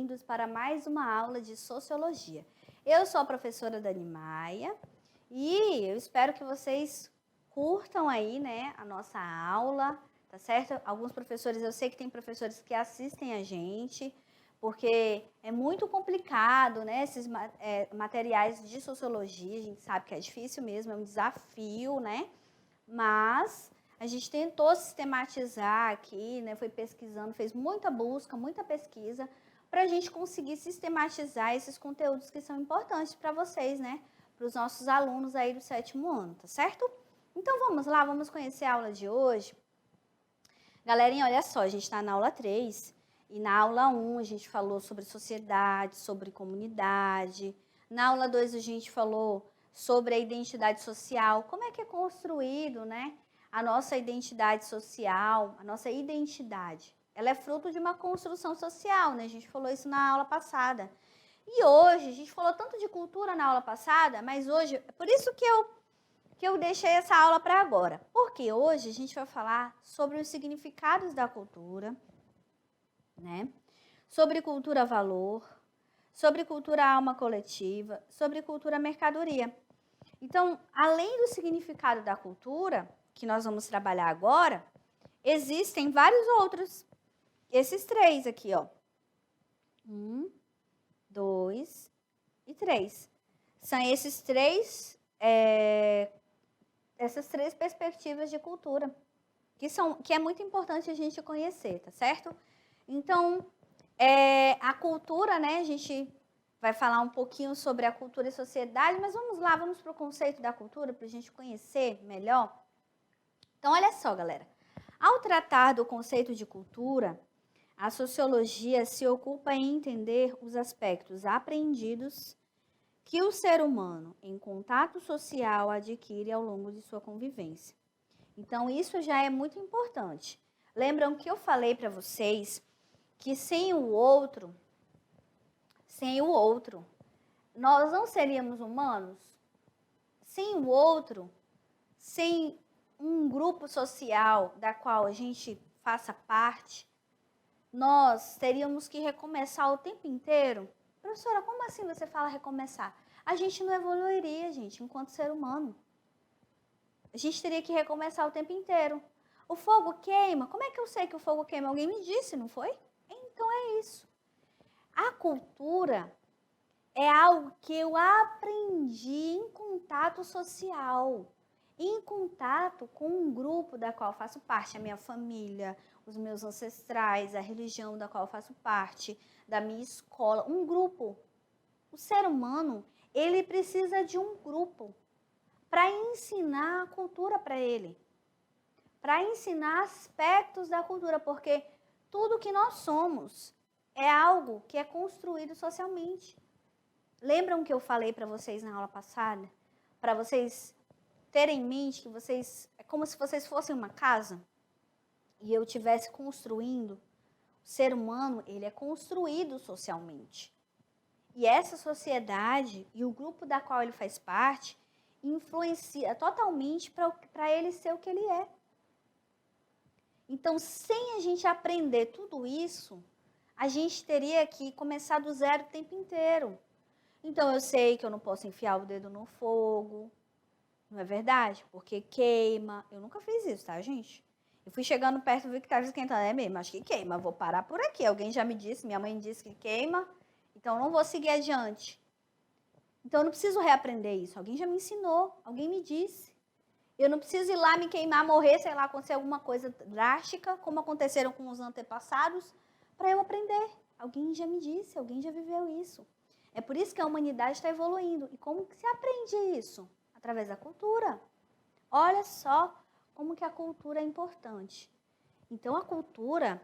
bem-vindos para mais uma aula de Sociologia. Eu sou a professora Dani Maia e eu espero que vocês curtam aí, né, a nossa aula, tá certo? Alguns professores, eu sei que tem professores que assistem a gente, porque é muito complicado, né, esses materiais de Sociologia, a gente sabe que é difícil mesmo, é um desafio, né, mas a gente tentou sistematizar aqui, né? Foi pesquisando, fez muita busca, muita pesquisa, para a gente conseguir sistematizar esses conteúdos que são importantes para vocês, né? Para os nossos alunos aí do 7º ano, tá certo? Então vamos lá, vamos conhecer a aula de hoje. Galerinha, olha só, a gente está na aula 3 e na aula 1 a gente falou sobre sociedade, sobre comunidade. Na aula 2 a gente falou sobre a identidade social, como é que é construído, né? A nossa identidade social, a nossa identidade, ela é fruto de uma construção social, né? A gente falou isso na aula passada. E hoje, a gente falou tanto de cultura na aula passada, mas hoje, é por isso que eu deixei essa aula para agora. Porque hoje a gente vai falar sobre os significados da cultura, né? Sobre cultura valor, sobre cultura alma coletiva, sobre cultura mercadoria. Então, além do significado da cultura, que nós vamos trabalhar agora, existem vários outros. Esses 3 aqui, ó. 1, 2 e 3. São esses 3, essas 3 perspectivas de cultura, que é muito importante a gente conhecer, tá certo? Então, a cultura, né, a gente vai falar um pouquinho sobre a cultura e sociedade, mas vamos lá, vamos para o conceito da cultura, para a gente conhecer melhor. Então, olha só, galera. Ao tratar do conceito de cultura, a sociologia se ocupa em entender os aspectos aprendidos que o ser humano, em contato social, adquire ao longo de sua convivência. Então, isso já é muito importante. Lembram que eu falei para vocês que sem o outro, nós não seríamos humanos? Sem o outro, sem um grupo social da qual a gente faça parte, nós teríamos que recomeçar o tempo inteiro? Professora, como assim você fala recomeçar? A gente não evoluiria, gente, enquanto ser humano. A gente teria que recomeçar o tempo inteiro. O fogo queima. Como é que eu sei que o fogo queima? Alguém me disse, não foi? Então é isso. A cultura é algo que eu aprendi em contato social, em contato com um grupo da qual faço parte, a minha família, os meus ancestrais, a religião da qual faço parte, da minha escola, um grupo. O ser humano, ele precisa de um grupo para ensinar a cultura para ele, para ensinar aspectos da cultura, porque tudo que nós somos é algo que é construído socialmente. Lembram que eu falei para vocês na aula passada? Para vocês terem em mente que é como se vocês fossem uma casa e eu estivesse construindo. O ser humano, ele é construído socialmente. E essa sociedade e o grupo da qual ele faz parte influencia totalmente para ele ser o que ele é. Então, sem a gente aprender tudo isso, a gente teria que começar do zero o tempo inteiro. Então, eu sei que eu não posso enfiar o dedo no fogo, não é verdade? Porque queima. Eu nunca fiz isso, tá, gente? Eu fui chegando perto e vi que estava esquentando. É mesmo, acho que queima. Vou parar por aqui. Alguém já me disse, minha mãe disse que queima, então não vou seguir adiante. Então, eu não preciso reaprender isso. Alguém já me ensinou, alguém me disse. Eu não preciso ir lá me queimar, morrer, sei lá, acontecer alguma coisa drástica, como aconteceram com os antepassados, para eu aprender. Alguém já me disse, alguém já viveu isso. É por isso que a humanidade está evoluindo. E como que se aprende isso? Através da cultura. Olha só como que a cultura é importante. Então, a cultura,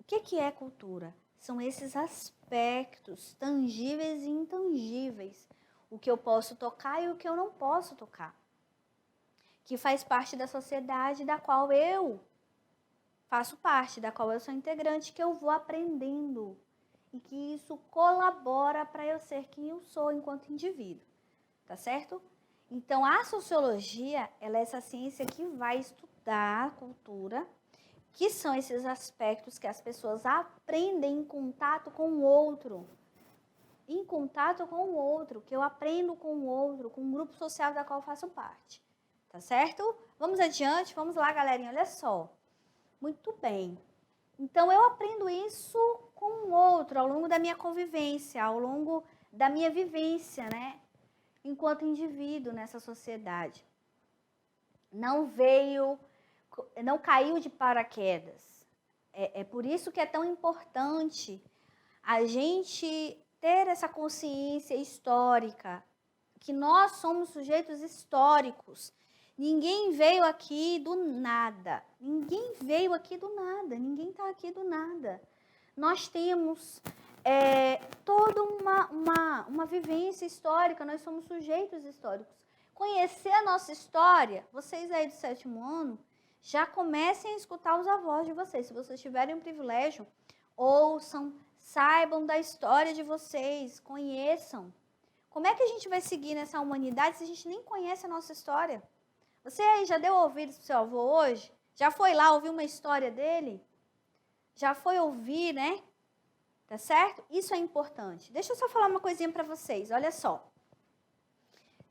o que é cultura? São esses aspectos tangíveis e intangíveis. O que eu posso tocar e o que eu não posso tocar. Que faz parte da sociedade da qual eu faço parte, da qual eu sou integrante, que eu vou aprendendo. E que isso colabora para eu ser quem eu sou enquanto indivíduo. Tá certo? Então, a sociologia, ela é essa ciência que vai estudar a cultura que são esses aspectos que as pessoas aprendem em contato com o outro. Em contato com o outro, que eu aprendo com o outro, com o grupo social da qual eu faço parte. Tá certo? Vamos adiante, vamos lá, galerinha, olha só. Muito bem. Então, eu aprendo isso com o outro, ao longo da minha convivência, ao longo da minha vivência, né? Enquanto indivíduo nessa sociedade. Não caiu de paraquedas. É por isso que é tão importante a gente ter essa consciência histórica, que nós somos sujeitos históricos. Ninguém veio aqui do nada. Ninguém veio aqui do nada. Ninguém está aqui do nada. Nós temos toda uma vivência histórica. Nós somos sujeitos históricos. Conhecer a nossa história, vocês aí do 7º ano, já comecem a escutar os avós de vocês. Se vocês tiverem um privilégio, ouçam, saibam da história de vocês, conheçam. Como é que a gente vai seguir nessa humanidade se a gente nem conhece a nossa história? Você aí já deu ouvidos pro seu avô hoje? Já foi lá ouvir uma história dele? Já foi ouvir, né? Tá certo? Isso é importante. Deixa eu só falar uma coisinha para vocês, olha só.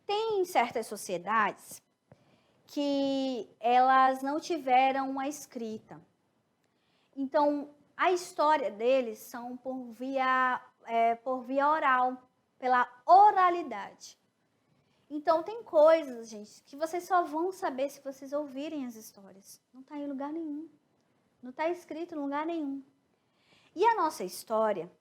Tem certas sociedades que elas não tiveram uma escrita. Então, a história deles são por via oral, pela oralidade. Então, tem coisas, gente, que vocês só vão saber se vocês ouvirem as histórias. Não está em lugar nenhum. Não está escrito em lugar nenhum. E a nossa história,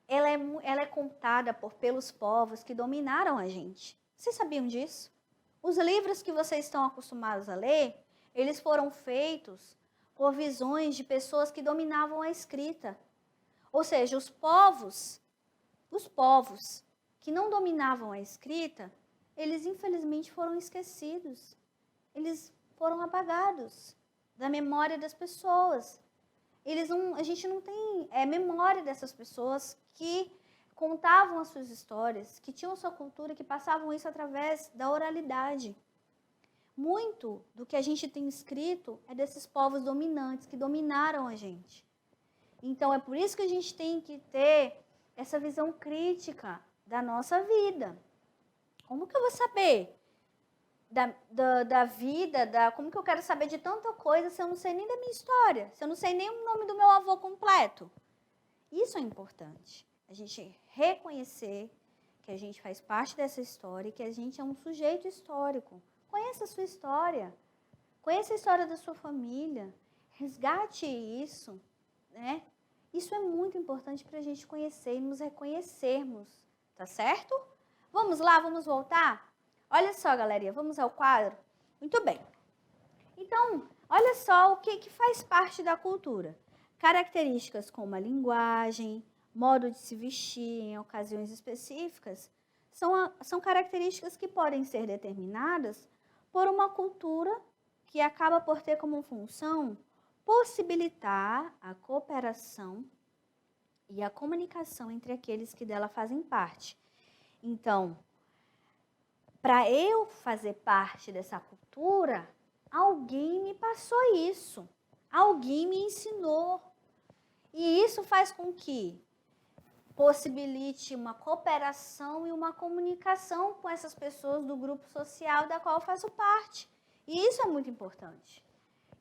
ela é contada pelos povos que dominaram a gente. Vocês sabiam disso? Os livros que vocês estão acostumados a ler, eles foram feitos por visões de pessoas que dominavam a escrita. Ou seja, os povos que não dominavam a escrita, eles infelizmente foram esquecidos. Eles foram apagados da memória das pessoas. A gente não tem memória dessas pessoas que contavam as suas histórias, que tinham sua cultura, que passavam isso através da oralidade. Muito do que a gente tem escrito é desses povos dominantes que dominaram a gente. Então, é por isso que a gente tem que ter essa visão crítica da nossa vida. Como que eu vou saber da vida, como que eu quero saber de tanta coisa se eu não sei nem da minha história, se eu não sei nem o nome do meu avô completo? Isso é importante, a gente reconhecer que a gente faz parte dessa história e que a gente é um sujeito histórico. Conheça a sua história, conheça a história da sua família, resgate isso, né? Isso é muito importante para a gente conhecer e nos reconhecermos, tá certo? Vamos lá, vamos voltar? Olha só, galerinha, vamos ao quadro? Muito bem. Então, olha só o que faz parte da cultura. Características como a linguagem, modo de se vestir em ocasiões específicas, são características que podem ser determinadas por uma cultura que acaba por ter como função possibilitar a cooperação e a comunicação entre aqueles que dela fazem parte. Então, para eu fazer parte dessa cultura, alguém me passou isso, alguém me ensinou. E isso faz com que possibilite uma cooperação e uma comunicação com essas pessoas do grupo social da qual eu faço parte. E isso é muito importante.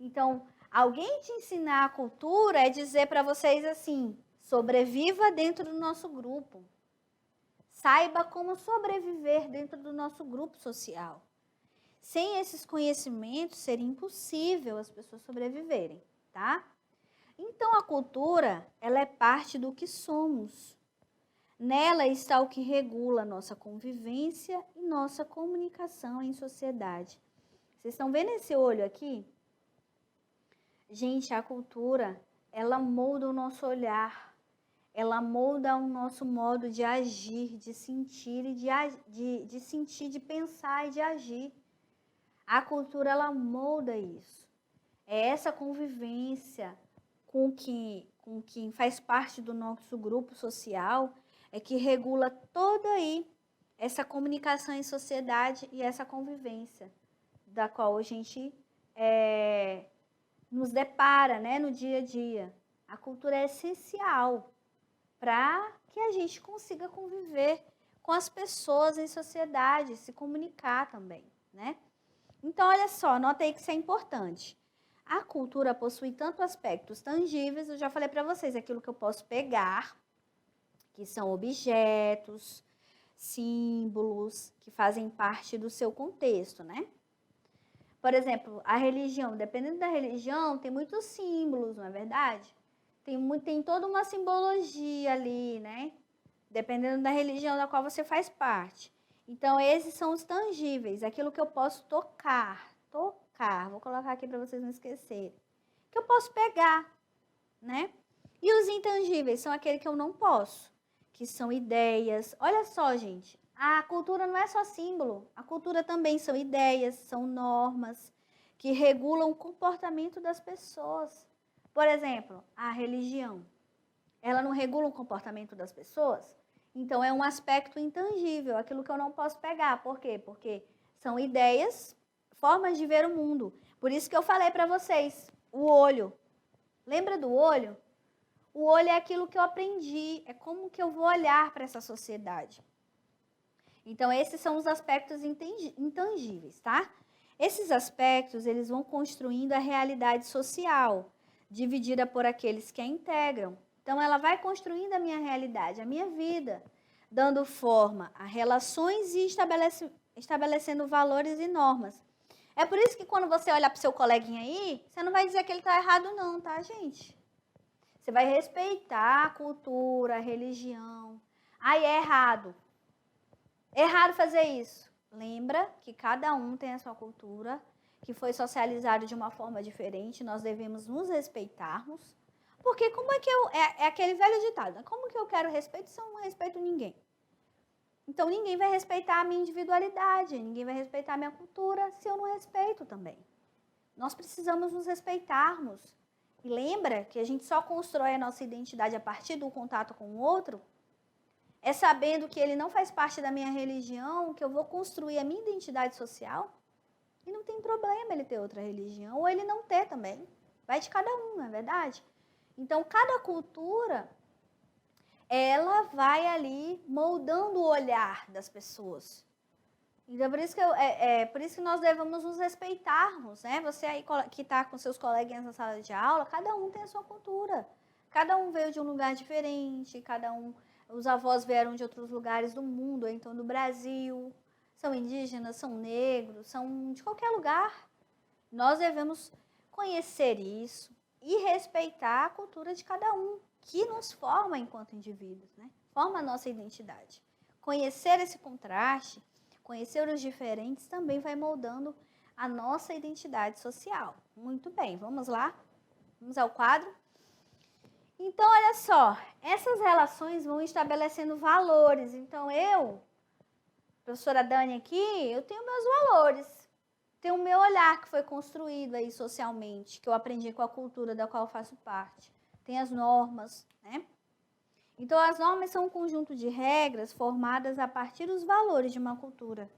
Então, alguém te ensinar a cultura é dizer para vocês assim: sobreviva dentro do nosso grupo. Saiba como sobreviver dentro do nosso grupo social. Sem esses conhecimentos, seria impossível as pessoas sobreviverem, tá? Então, a cultura, ela é parte do que somos. Nela está o que regula nossa convivência e nossa comunicação em sociedade. Vocês estão vendo esse olho aqui? Gente, a cultura, ela molda o nosso olhar. Ela molda o nosso modo de agir, de sentir, de sentir, de pensar e de agir. A cultura, ela molda isso. É essa convivência com quem faz parte do nosso grupo social é que regula toda aí essa comunicação em sociedade e essa convivência da qual a gente nos depara, né, no dia a dia. A cultura é essencial para que a gente consiga conviver com as pessoas em sociedade, se comunicar também, né? Então, olha só, nota aí que isso é importante. A cultura possui tanto aspectos tangíveis, eu já falei para vocês, aquilo que eu posso pegar, que são objetos, símbolos, que fazem parte do seu contexto, né? Por exemplo, a religião, dependendo da religião, tem muitos símbolos, não é verdade? Tem toda uma simbologia ali, né? Dependendo da religião da qual você faz parte. Então, esses são os tangíveis, aquilo que eu posso tocar. Vou colocar aqui para vocês não esquecerem. Que eu posso pegar, né? E os intangíveis são aqueles que eu não posso, que são ideias. Olha só, gente, a cultura não é só símbolo, a cultura também são ideias, são normas que regulam o comportamento das pessoas. Por exemplo, a religião, ela não regula o comportamento das pessoas? Então, é um aspecto intangível, aquilo que eu não posso pegar. Por quê? Porque são ideias, formas de ver o mundo. Por isso que eu falei para vocês, o olho. Lembra do olho? O olho é aquilo que eu aprendi, é como que eu vou olhar para essa sociedade. Então, esses são os aspectos intangíveis, tá? Esses aspectos, eles vão construindo a realidade social, dividida por aqueles que a integram. Então, ela vai construindo a minha realidade, a minha vida, dando forma a relações e estabelecendo valores e normas. É por isso que quando você olha para o seu coleguinha aí, você não vai dizer que ele está errado não, tá, gente? Você vai respeitar a cultura, a religião. Aí é errado. É errado fazer isso. Lembra que cada um tem a sua cultura, que foi socializado de uma forma diferente, nós devemos nos respeitarmos. Porque como é que é aquele velho ditado, como que eu quero respeito se eu não respeito ninguém? Então ninguém vai respeitar a minha individualidade, ninguém vai respeitar a minha cultura se eu não respeito também. Nós precisamos nos respeitarmos. E lembra que a gente só constrói a nossa identidade a partir do contato com o outro? É sabendo que ele não faz parte da minha religião que eu vou construir a minha identidade social? E não tem problema ele ter outra religião, ou ele não ter também. Vai de cada um, não é verdade? Então, cada cultura, ela vai ali moldando o olhar das pessoas. Então, por isso que nós devemos nos respeitarmos, né? Você aí que está com seus coleguinhas na sala de aula, cada um tem a sua cultura. Cada um veio de um lugar diferente, os avós vieram de outros lugares do mundo, ou então do Brasil. São indígenas, são negros, são de qualquer lugar. Nós devemos conhecer isso e respeitar a cultura de cada um, que nos forma enquanto indivíduos, né? Forma a nossa identidade. Conhecer esse contraste, conhecer os diferentes também vai moldando a nossa identidade social. Muito bem, vamos lá? Vamos ao quadro? Então, olha só, essas relações vão estabelecendo valores. Então, professora Dani aqui, eu tenho meus valores. Tenho o meu olhar que foi construído aí socialmente, que eu aprendi com a cultura da qual eu faço parte. Tem as normas, né? Então, as normas são um conjunto de regras formadas a partir dos valores de uma cultura,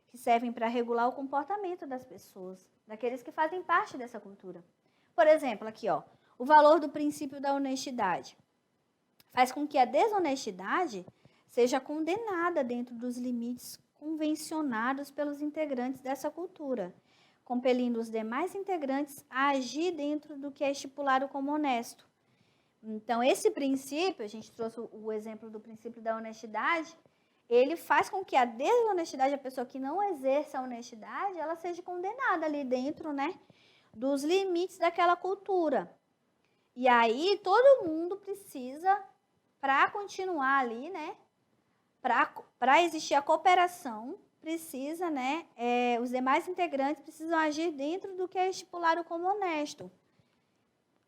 que servem para regular o comportamento das pessoas, daqueles que fazem parte dessa cultura. Por exemplo, aqui, ó, o valor do princípio da honestidade faz com que a desonestidade seja condenada dentro dos limites convencionados pelos integrantes dessa cultura, compelindo os demais integrantes a agir dentro do que é estipulado como honesto. Então, esse princípio, a gente trouxe o exemplo do princípio da honestidade, ele faz com que a desonestidade, a pessoa que não exerce a honestidade, ela seja condenada ali dentro, né, dos limites daquela cultura. E aí, todo mundo precisa, para continuar ali, né, para existir a cooperação, precisa, né, os demais integrantes precisam agir dentro do que é estipulado como honesto.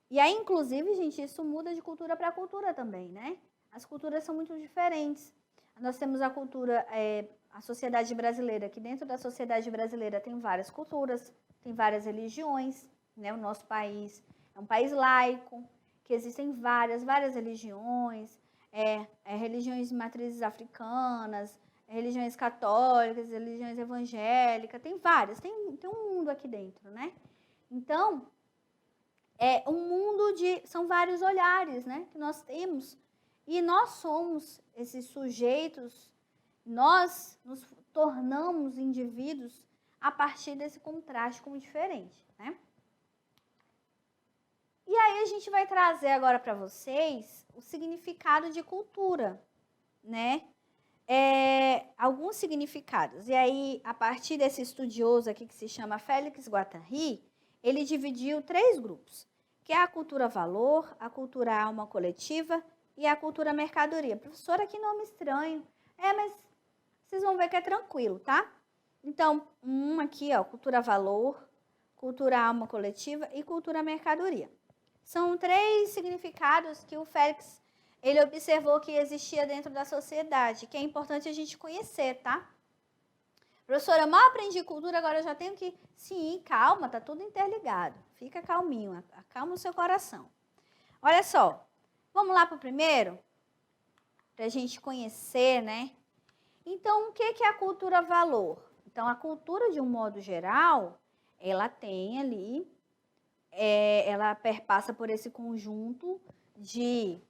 E aí, inclusive, gente, isso muda de cultura para cultura também, né? As culturas são muito diferentes. Nós temos a cultura, a sociedade brasileira, que dentro da sociedade brasileira tem várias culturas, tem várias religiões, né? O nosso país é um país laico, que existem várias religiões, religiões de matrizes africanas, religiões católicas, religiões evangélicas, tem várias, tem um mundo aqui dentro, né? Então, É um mundo são vários olhares, né, que nós temos. E nós somos esses sujeitos, nós nos tornamos indivíduos a partir desse contraste como diferente, né? E aí a gente vai trazer agora para vocês o significado de cultura, né? Alguns significados. E aí, a partir desse estudioso aqui que se chama Félix Guattari, ele dividiu 3 grupos, que é a cultura valor, a cultura alma coletiva e a cultura mercadoria. Professora, que nome estranho. Mas vocês vão ver que é tranquilo, tá? Então, aqui, ó, cultura valor, cultura alma coletiva e cultura mercadoria. São 3 significados que o Félix, ele observou que existia dentro da sociedade, que é importante a gente conhecer, tá? Professora, eu mal aprendi cultura, agora eu já tenho que... Sim, calma, tá tudo interligado. Fica calminho, acalma o seu coração. Olha só, vamos lá para o primeiro? Para a gente conhecer, né? Então, o que é a cultura valor? Então, a cultura, de um modo geral, ela tem ali, ela perpassa por esse conjunto de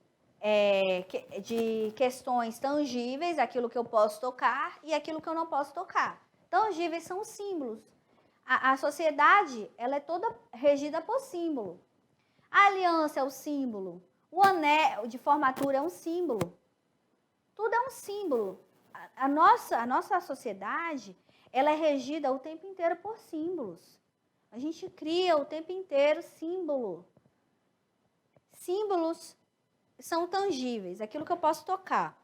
questões tangíveis, aquilo que eu posso tocar e aquilo que eu não posso tocar. Tangíveis são os símbolos. A sociedade, ela é toda regida por símbolo. A aliança é o símbolo. O anel de formatura é um símbolo. Tudo é um símbolo. A nossa sociedade, ela é regida o tempo inteiro por símbolos. A gente cria o tempo inteiro símbolo. Símbolos são tangíveis, aquilo que eu posso tocar.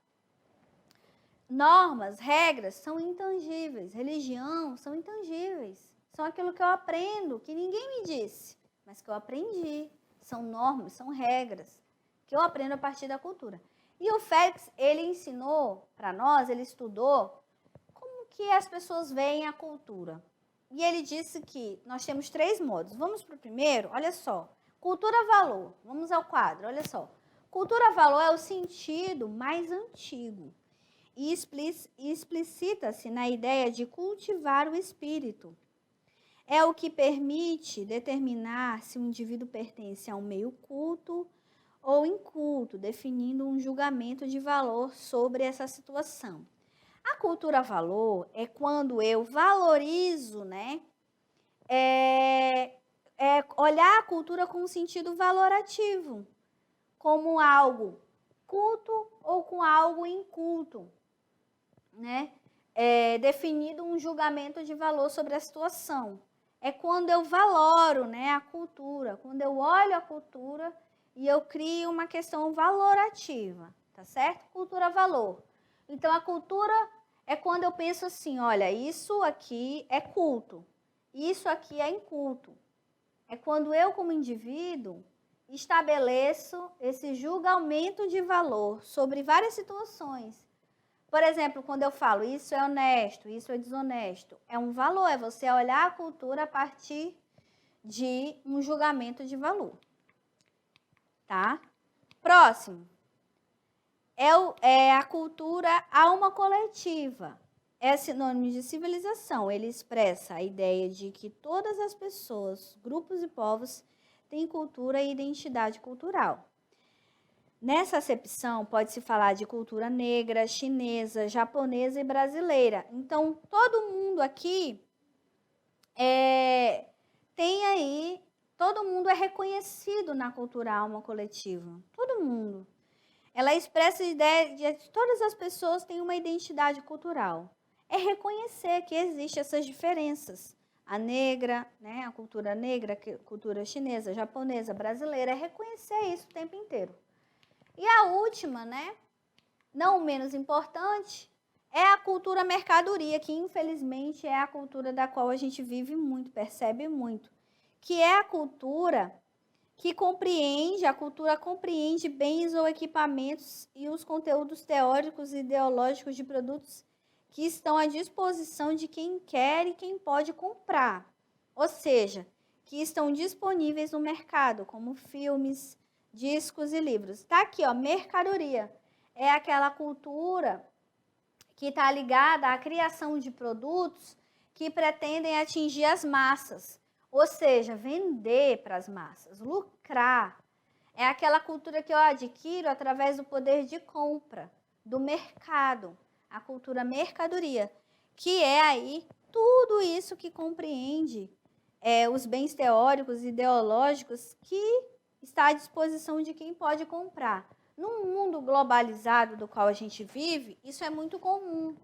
Normas, regras são intangíveis. Religião são intangíveis. São aquilo que eu aprendo, que ninguém me disse, mas que eu aprendi. São normas, são regras, que eu aprendo a partir da cultura. E o Félix, ele ensinou para nós, ele estudou como que as pessoas veem a cultura. E ele disse que nós temos 3 modos. Vamos para o primeiro? Olha só. Cultura-valor. Vamos ao quadro, olha só. Cultura-valor é o sentido mais antigo e explicita-se na ideia de cultivar o espírito. É o que permite determinar se o indivíduo pertence a um meio culto ou inculto, definindo um julgamento de valor sobre essa situação. A cultura-valor é quando eu valorizo, né? Olhar a cultura com um sentido valorativo, como algo culto ou com algo inculto, né? Definido um julgamento de valor sobre a situação. É quando eu valoro, né, a cultura, quando eu olho a cultura e eu crio uma questão valorativa, tá certo? Cultura-valor. Então, a cultura é quando eu penso assim, olha, isso aqui é culto, isso aqui é inculto. É quando eu, como indivíduo, estabeleço esse julgamento de valor sobre várias situações. Por exemplo, quando eu falo, isso é honesto, isso é desonesto, é um valor, é você olhar a cultura a partir de um julgamento de valor. Tá? Próximo. É a cultura alma coletiva. É sinônimo de civilização. Ele expressa a ideia de que todas as pessoas, grupos e povos têm cultura e identidade cultural. Nessa acepção, pode-se falar de cultura negra, chinesa, japonesa e brasileira. Então, todo mundo aqui tem aí, todo mundo é reconhecido na cultura alma coletiva. Todo mundo. Ela expressa a ideia de que todas as pessoas têm uma identidade cultural. É reconhecer que existem essas diferenças. A negra, né, a cultura negra, a cultura chinesa, japonesa, brasileira, é reconhecer isso o tempo inteiro. E a última, né, não menos importante, é a cultura mercadoria, que infelizmente é a cultura da qual a gente vive muito, percebe muito, que é a cultura que a cultura compreende bens ou equipamentos e os conteúdos teóricos e ideológicos de produtos que estão à disposição de quem quer e quem pode comprar. Ou seja, que estão disponíveis no mercado, como filmes, discos e livros. Está aqui, ó, mercadoria. É aquela cultura que está ligada à criação de produtos que pretendem atingir as massas. Ou seja, vender para as massas, lucrar. É aquela cultura que eu adquiro através do poder de compra, do mercado, a cultura mercadoria, que é aí tudo isso que compreende os bens teóricos e ideológicos que está à disposição de quem pode comprar. Num mundo globalizado do qual a gente vive, isso é muito comum.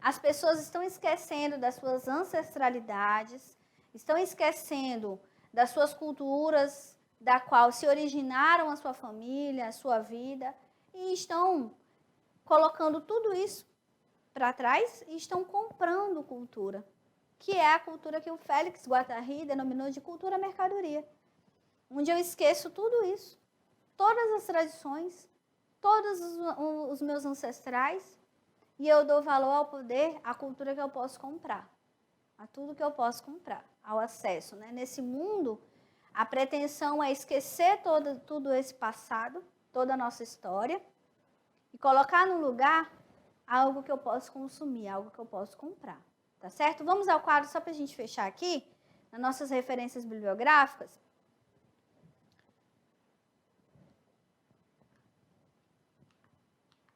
As pessoas estão esquecendo das suas ancestralidades, estão esquecendo das suas culturas, da qual se originaram a sua família, a sua vida, e estão colocando tudo isso para trás e estão comprando cultura, que é a cultura que o Félix Guattari denominou de cultura mercadoria, onde eu esqueço tudo isso, todas as tradições, todos os meus ancestrais, e eu dou valor ao poder, à cultura que eu posso comprar, a tudo que eu posso comprar, ao acesso. Né? Nesse mundo, a pretensão é esquecer tudo esse passado, toda a nossa história, e colocar no lugar algo que eu posso consumir, algo que eu posso comprar. Tá certo? Vamos ao quadro só para a gente fechar aqui, nas nossas referências bibliográficas.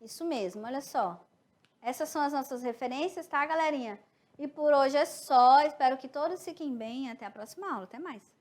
Isso mesmo, olha só. Essas são as nossas referências, tá, galerinha? E por hoje é só. Espero que todos fiquem bem. Até a próxima aula. Até mais.